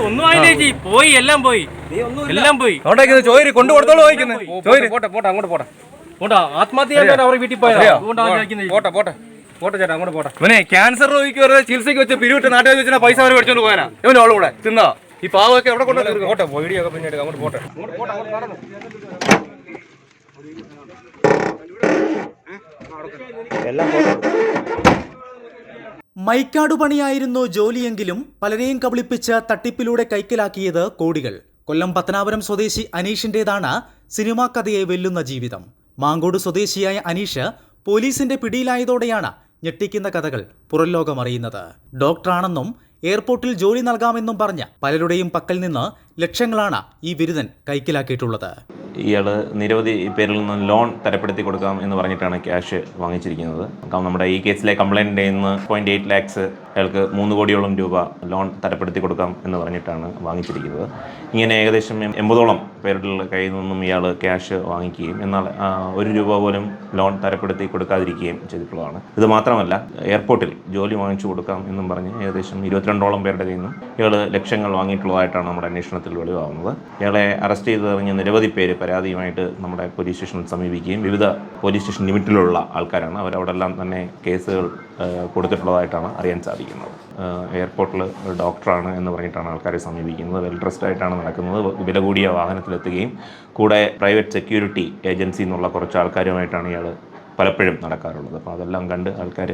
ഒന്നും ആയില്ലേ ജി, പോയി എല്ലാം പോയി. ചോരി കൊണ്ടു കൊടുത്തോളൂ. അങ്ങോട്ട് പോട്ടെ ആത്മഹത്യ അവർ വീട്ടിൽ പോട്ടെ ചേട്ടാ, അങ്ങോട്ട് പോട്ടെ. ഇവനെ ക്യാൻസർ രോഗിക്ക് വെറുതെ ചികിത്സയ്ക്ക് വെച്ച് പിരിവിട്ട് നാട്ടുകാർ വെച്ചാൽ പൈസ അവർ മേടിച്ചോണ്ട് പോകാനാ ഇവനോളൂടെ തിന്നാ. ഈ പാവൊക്കെ എവിടെ പോട്ടെ, വീഡിയോ പിന്നീട് അങ്ങോട്ട് പോട്ടെ. മൈക്കാടു പണിയായിരുന്നു ജോലിയെങ്കിലും പലരെയും കബളിപ്പിച്ച് തട്ടിപ്പിലൂടെ കൈക്കലാക്കിയത് കോടികൾ. കൊല്ലം പത്തനാപുരം സ്വദേശി അനീഷിന്റേതാണ് സിനിമാ കഥയെ വെല്ലുന്ന ജീവിതം. മാങ്കോട് സ്വദേശിയായ അനീഷ് പോലീസിന്റെ പിടിയിലായതോടെയാണ് ഞെട്ടിക്കുന്ന കഥകൾ പുറംലോകമറിയുന്നത്. ഡോക്ടറാണെന്നും എയർപോർട്ടിൽ ജോലി നൽകാമെന്നും പറഞ്ഞ പലരുടെയും പക്കൽ നിന്ന് ലക്ഷങ്ങളാണ് ഈ ബിരുദൻ കൈക്കലാക്കിയിട്ടുള്ളത്. ഇയാൾ നിരവധി പേരിൽ നിന്ന് ലോൺ തരപ്പെടുത്തി കൊടുക്കാം എന്ന് പറഞ്ഞിട്ടാണ് ക്യാഷ് വാങ്ങിച്ചിരിക്കുന്നത്. നമ്മുടെ ഈ കേസിലെ കംപ്ലൈൻറ്റിൻ്റെ നിന്ന് 0.8 lakhs അയാൾക്ക് 3 കോടിയോളം രൂപ ലോൺ തരപ്പെടുത്തി കൊടുക്കാം എന്ന് പറഞ്ഞിട്ടാണ് വാങ്ങിച്ചിരിക്കുന്നത്. ഇങ്ങനെ ഏകദേശം 80ഓളം പേരുടെ കയ്യിൽ നിന്നും ഇയാൾ ക്യാഷ് വാങ്ങിക്കുകയും എന്നാൽ 1 രൂപ പോലും ലോൺ തരപ്പെടുത്തി കൊടുക്കാതിരിക്കുകയും ചെയ്തിട്ടുള്ളതാണ്. ഇത് മാത്രമല്ല, എയർപോർട്ടിൽ ജോലി വാങ്ങിച്ചു കൊടുക്കാം എന്നും പറഞ്ഞ് ഏകദേശം 22ഓളം പേരുടെ കയ്യിൽ നിന്നും ഇയാൾ ലക്ഷങ്ങൾ വാങ്ങിയിട്ടുള്ളതായിട്ടാണ് നമ്മുടെ അന്വേഷണത്തിൽ വെളിവാകുന്നത്. ഇയാളെ അറസ്റ്റ് ചെയ്തറിഞ്ഞ് നിരവധി പേര് പരാതിയുമായിട്ട് നമ്മുടെ പോലീസ് സ്റ്റേഷനിൽ സമീപിക്കുകയും വിവിധ പോലീസ് സ്റ്റേഷൻ ലിമിറ്റിലുള്ള ആൾക്കാരാണ്. അവരവിടെല്ലാം തന്നെ കേസുകൾ കൊടുത്തിട്ടുള്ളതായിട്ടാണ് അറിയാൻ സാധിക്കുന്നത്. എയർപോർട്ടിൽ ഡോക്ടറാണ് എന്ന് പറഞ്ഞിട്ടാണ് ആൾക്കാരെ സമീപിക്കുന്നത്. വെൽ ഡ്രസ്ഡ് ആയിട്ടാണ് നടക്കുന്നത്. വില കൂടിയ വാഹനത്തിലെത്തുകയും കൂടെ പ്രൈവറ്റ് സെക്യൂരിറ്റി ഏജൻസി എന്നുള്ള കുറച്ച് ആൾക്കാരുമായിട്ടാണ് ഇയാൾ പലപ്പോഴും നടക്കാറുള്ളത്. അപ്പോൾ അതെല്ലാം കണ്ട് ആൾക്കാർ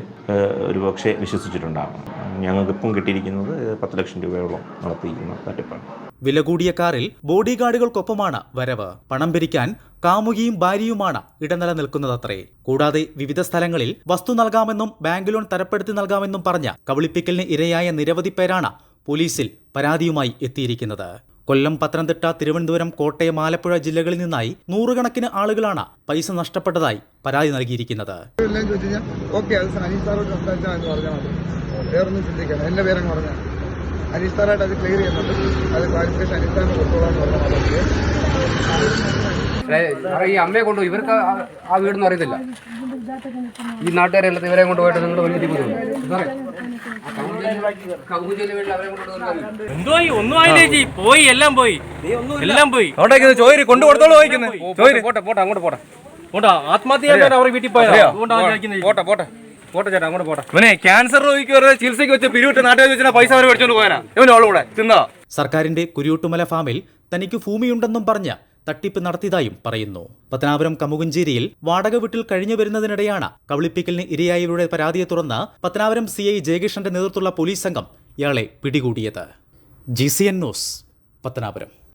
ഒരുപക്ഷെ വിശ്വസിച്ചിട്ടുണ്ടാകും. ഞങ്ങൾക്കിപ്പം കിട്ടിയിരിക്കുന്നത് 10 ലക്ഷം രൂപയോളം നടത്തിയിരിക്കുന്ന തട്ടിപ്പാണ്. വില കൂടിയ കാറിൽ ബോഡി ഗാർഡുകൾക്കൊപ്പമാണ് വരവ്. പണം പിരിക്കാൻ കാമുകിയും ഭാര്യയുമാണ് ഇടനില നിൽക്കുന്നതത്രേ. കൂടാതെ വിവിധ സ്ഥലങ്ങളിൽ വസ്തു നൽകാമെന്നും ബാങ്ക് ലോൺ തരപ്പെടുത്തി നൽകാമെന്നും പറഞ്ഞ കബളിപ്പിക്കലിന് ഇരയായ നിരവധി പേരാണ് പോലീസിൽ പരാതിയുമായി എത്തിയിരിക്കുന്നത്. കൊല്ലം, പത്തനംതിട്ട, തിരുവനന്തപുരം, കോട്ടയം, ആലപ്പുഴ ജില്ലകളിൽ നിന്നായി നൂറുകണക്കിന് ആളുകളാണ് പൈസ നഷ്ടപ്പെട്ടതായി പരാതി നൽകിയിരിക്കുന്നത്. അനിസ്താറായിട്ട് അത് ക്ലിയർ ചെയ്യുന്നുണ്ട്. അത് ക്ലാരിഫിക്കേഷൻ അനിസ്താറിന് കൊടുത്തോളാന്ന് പറഞ്ഞാൽ ഈ അമ്മയെ കൊണ്ടുപോയി ഇവർക്ക് ആ വീടൊന്നും അറിയത്തില്ല. ഈ നാട്ടുകാരെല്ലാം ഇവരെ കൊണ്ടുപോയിട്ട് നിങ്ങൾ വലിയ ഒന്നും ആയില്ലേ ജി, പോയി എല്ലാം പോയി. ചോരി കൊണ്ടു കൊടുത്തോളൂ. പോട്ടെ അങ്ങോട്ട് പോട്ടെ ആത്മഹത്യ അവർ വീട്ടിൽ പോട്ടെ ചേട്ടാ, അങ്ങോട്ട് പോട്ടെ. ഇവനെ ക്യാൻസർ രോഗിക്ക് വെറുതെ ചികിത്സയ്ക്ക് വെച്ച് പിരിവിട്ട് നാട്ടുകാർ വെച്ചാൽ പൈസ അവർ മേടിച്ചോണ്ട് പോകാനാ ഇവനോളൂടെ തിന്നാ. സർക്കാരിന്റെ കുരിയോട്ടുമല ഫാമിൽ തനിക്ക് ഭൂമിയുണ്ടെന്നും പറഞ്ഞ് തട്ടിപ്പ് നടത്തിയതായും പറയുന്നു. പത്തനാപുരം കമുകുഞ്ചേരിയിൽ വാടക വീട്ടിൽ കഴിഞ്ഞു വരുന്നതിനിടെയാണ് കബളിപ്പിക്കലിന് ഇരയായവരുടെ പരാതിയെ തുടർന്ന് പത്തനാപുരം CI ജയകൃഷ്ണന്റെ നേതൃത്വത്തിലുള്ള പോലീസ് സംഘം ഇയാളെ പിടികൂടിയത്. GCN news, Pathanapuram.